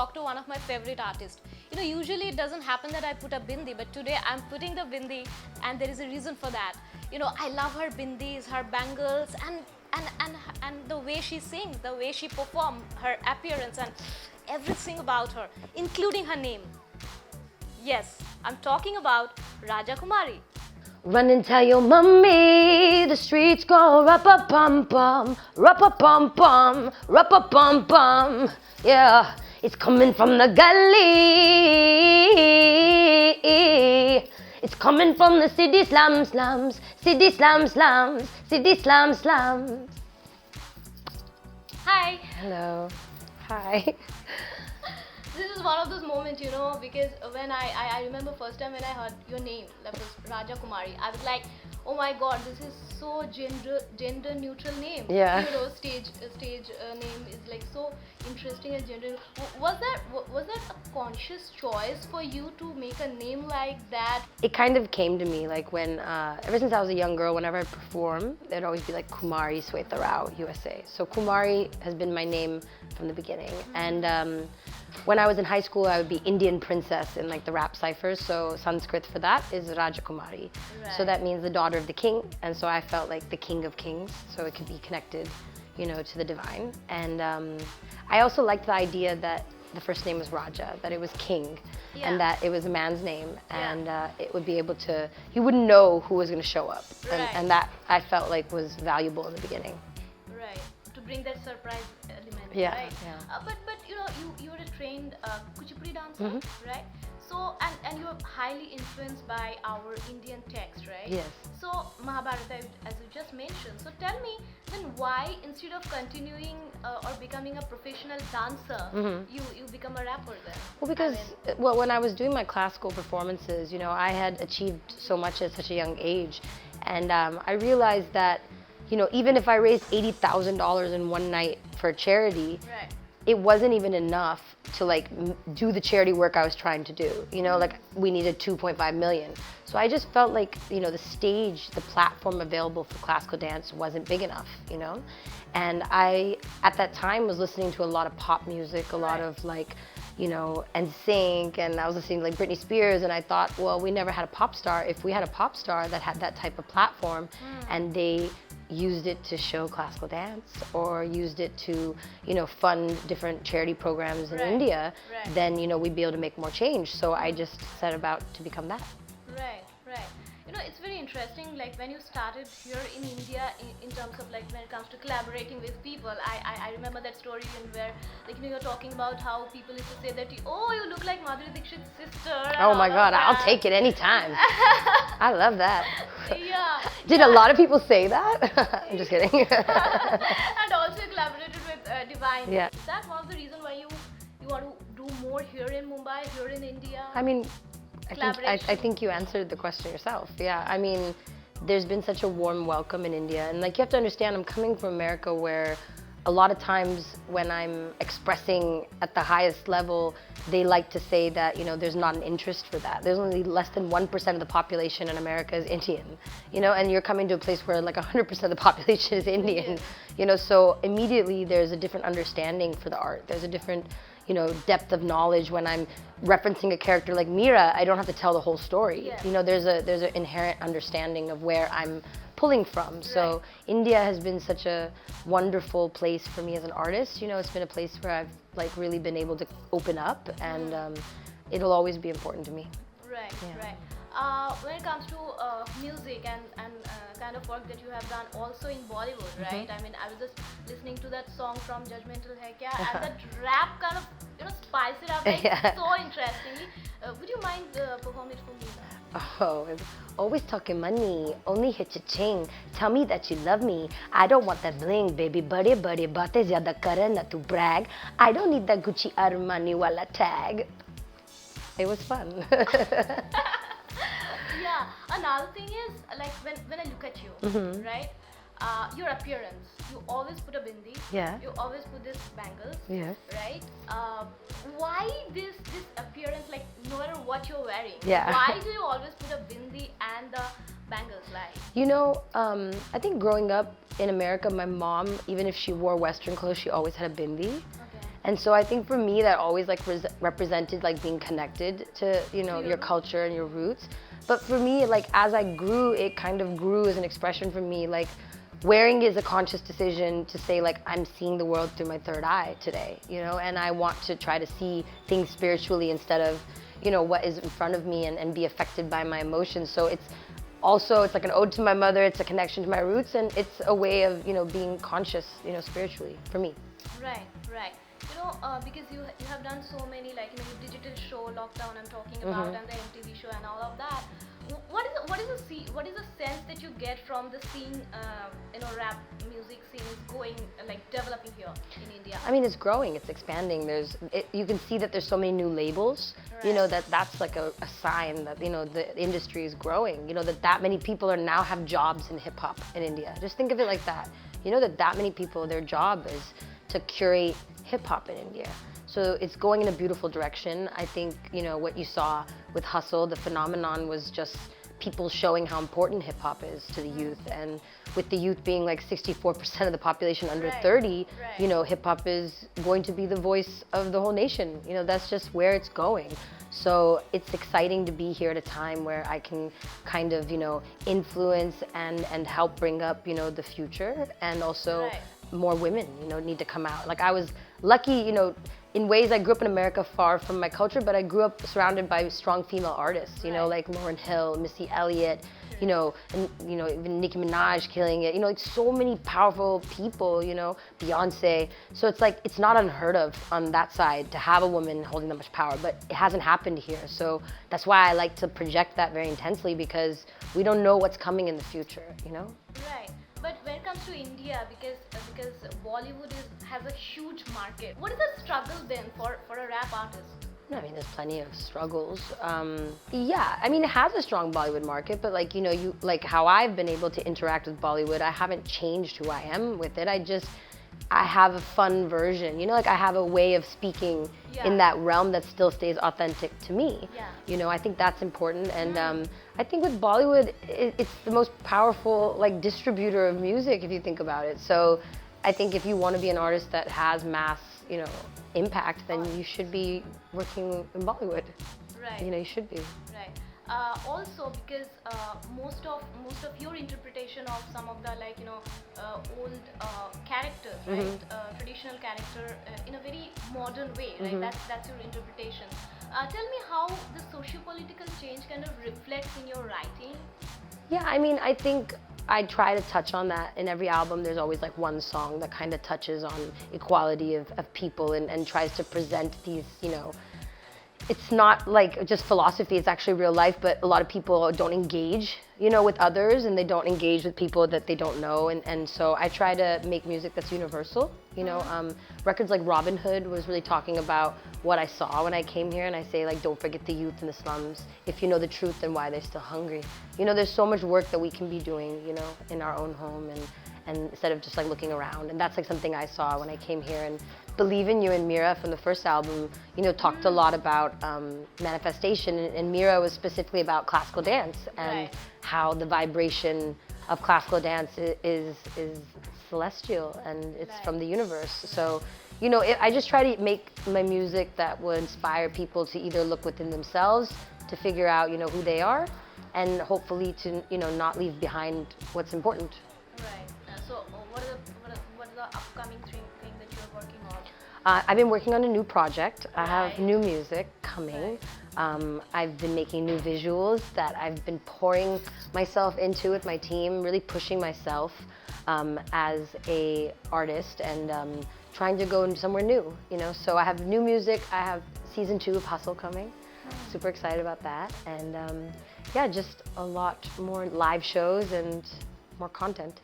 talk to one of my favorite artists. You know, usually it doesn't happen that I put a bindi, but today I'm putting the bindi, and there is a reason for that. You know, I love her bindis, her bangles, and the way she sings, the way she performs, her appearance, and everything about her, including her name. Yes, I'm talking about Raja Kumari. Run and tell your mummy the streets go rap-a-pum-pum, rap-a-pum-pum, rap-a-pum-pum. Yeah, it's coming from the gully. It's coming from the city slums, city slums, city slums. Hi. Hello. Hi. This is one of those moments, you know, because when I remember first time when I heard your name, that was Raja Kumari, I was like, oh my god, this is so gender neutral name. Yeah. You know, stage name is like so interesting and gender. Was that a conscious choice for you to make a name like that? It kind of came to me like when, ever since I was a young girl, whenever I perform, there'd always be like Kumari Sweta Rao, USA. So Kumari has been my name from the beginning. And when I was in high school, I would be Indian princess in like the rap ciphers. So Sanskrit for that is Raja Kumari. Right. So that means the daughter of the king. And so I felt like the king of kings. So it could be connected, you know, to the divine. And I also liked the idea that the first name was Raja, that it was king, Yeah. and that it was a man's name, and Yeah. it would be able to, you wouldn't know who was going to show up. Right. And that I felt like was valuable in the beginning. Right, to bring that surprise element, Yeah, right? yeah. But you know, you're a trained Kuchipudi dancer, Mhm. right? So and you're highly influenced by our Indian text, right? Yes. So Mahabharata, as you just mentioned. So tell me, then why instead of continuing or becoming a professional dancer, you become a rapper then? Well, because well, when I was doing my classical performances, you know, I had achieved so much at such a young age, and I realized that, you know, even if I raised $80,000 in one night for a charity, Right. it wasn't even enough to like do the charity work I was trying to do. You know, like we needed 2.5 million. So I just felt like, you know, the stage, the platform available for classical dance wasn't big enough, you know? And I, at that time, was listening to a lot of pop music, a lot of like, you know, NSYNC, and I was listening to like Britney Spears, and I thought, well, we never had a pop star. If we had a pop star that had that type of platform and they used it to show classical dance or used it to, you know, fund different charity programs in Right. India, Right. then, you know, we'd be able to make more change. So I just set about to become that. Right, right. You know, it's very interesting, like when you started here in India, in terms of like when it comes to collaborating with people, I remember that story in where, like, you know, you're talking about how people used to say that, oh, you look like Madhuri Dixit's sister. and Oh my all of God, I'll that. take it anytime. I love that. Yeah. Did a lot of people say that? I'm just kidding. And also you collaborated with Divine. Yeah. Is that one of the reasons why you want to do more here in Mumbai, here in India? I mean, I Collaboration. think you answered the question yourself. Yeah, I mean, there's been such a warm welcome in India. And like, you have to understand, I'm coming from America where a lot of times when I'm expressing at the highest level, they like to say that, you know, there's not an interest for that. There's only less than 1% of the population in America is Indian, you know, and you're coming to a place where like 100% of the population is Indian, you know, so immediately there's a different understanding for the art. There's a different, you know, depth of knowledge. When I'm referencing a character like Meera, I don't have to tell the whole story. Yeah. You know, there's an inherent understanding of where I'm pulling from. So India has been such a wonderful place for me as an artist. You know, it's been a place where I've like really been able to open up, and it'll always be important to me. Right, Yeah. right. When it comes to music and kind of work that you have done also in Bollywood, right? I mean, I was just listening to that song from Judgmental Hai Kya, and that rap kind of, you know, spice it up like Yeah. so interestingly. Would you mind perform it for me now? Oh, it's always talking money, only hit your ching. Tell me that you love me. I don't want that bling, baby. Bade baatein zyada kare na tu brag. I don't need that Gucci Armani wala tag. It was fun. Yeah. Another thing is, like when I look at you, right? Your appearance. You always put a bindi. Yeah. You always put this bangles. Yeah. Right? Why this appearance, like no matter what you're wearing? Yeah. Why do you always put a bindi and the bangles, like? You know, I think growing up in America, my mom, even if she wore Western clothes, she always had a bindi. Okay. And so I think for me that always like represented like being connected to, you know, your culture and your roots. But for me, like as I grew, it kind of grew as an expression for me. Like wearing is a conscious decision to say like I'm seeing the world through my third eye today, you know, and I want to try to see things spiritually instead of, you know, what is in front of me and be affected by my emotions. So it's also, it's like an ode to my mother, it's a connection to my roots, and it's a way of, you know, being conscious, you know, spiritually for me. Right, right. You know, because you have done so many, like, you know, your digital show, Lockdown, I'm talking about, and the MTV show and all of that. What is the sense that you get from the scene, you know, rap music scene is going, like, developing here in India? I mean, it's growing, it's expanding. You can see that there's so many new labels. Right. You know, that's like a sign that, you know, the industry is growing. You know, that many people are now have jobs in hip hop in India. Just think of it like that. You know, that many people, their job is to curate hip hop in India. So it's going in a beautiful direction. I think, you know, what you saw with Hustle, the phenomenon was just people showing how important hip hop is to the youth. And with the youth being like 64% of the population under 30, you know, hip hop is going to be the voice of the whole nation. You know, that's just where it's going. So it's exciting to be here at a time where I can kind of, you know, influence and help bring up, you know, the future, and also more women, you know, need to come out. Like I was lucky, you know, in ways I grew up in America far from my culture, but I grew up surrounded by strong female artists, you know, like Lauryn Hill, Missy Elliott, you know, and, you know, even Nicki Minaj killing it, you know, like so many powerful people, you know, Beyonce. So it's like, it's not unheard of on that side to have a woman holding that much power, but it hasn't happened here. So that's why I like to project that very intensely, because we don't know what's coming in the future, you know? Right. But when it comes to India, because Bollywood has a huge market, what is the struggle then for a rap artist? I mean, there's plenty of struggles. Yeah, I mean, it has a strong Bollywood market, but like, you know, like how I've been able to interact with Bollywood, I haven't changed who I am with it. I have a fun version, you know, like I have a way of speaking in that realm that still stays authentic to me. You know, I think that's important. And I think with Bollywood, it's the most powerful like distributor of music if you think about it. So I think if you want to be an artist that has mass, you know, impact, then you should be working in Bollywood. Right. You know, you should be. Right. Also, because most of your interpretation of some of the, like, you know, old characters, right? Traditional character in a very modern way, right? That's your interpretation. Tell me how the socio-political change kind of reflects in your writing. Yeah, I mean, I think I try to touch on that in every album. There's always like one song that kind of touches on equality of people and tries to present these, you know, it's not like just philosophy, it's actually real life, but a lot of people don't engage, you know, with others, and they don't engage with people that they don't know. And so I try to make music that's universal, you know. Records like Robin Hood was really talking about what I saw when I came here, and I say like, don't forget the youth in the slums. If you know the truth, then why they're still hungry. You know, there's so much work that we can be doing, you know, in our own home, and instead of just like looking around. And that's like something I saw when I came here. And Believe in You and Mira from the first album, you know, talked a lot about manifestation, and Mira was specifically about classical dance and how the vibration of classical dance is celestial, and it's from the universe. So, you know, I just try to make my music that will inspire people to either look within themselves to figure out, you know, who they are, and hopefully to, you know, not leave behind what's important. Right. So what are the upcoming thing that you're working on? I've been working on a new project. I have new music coming. I've been making new visuals that I've been pouring myself into with my team, really pushing myself as a artist, and trying to go somewhere new, you know. So I have new music. I have season 2 of Hustle coming. Super excited about that. And yeah, just a lot more live shows and more content.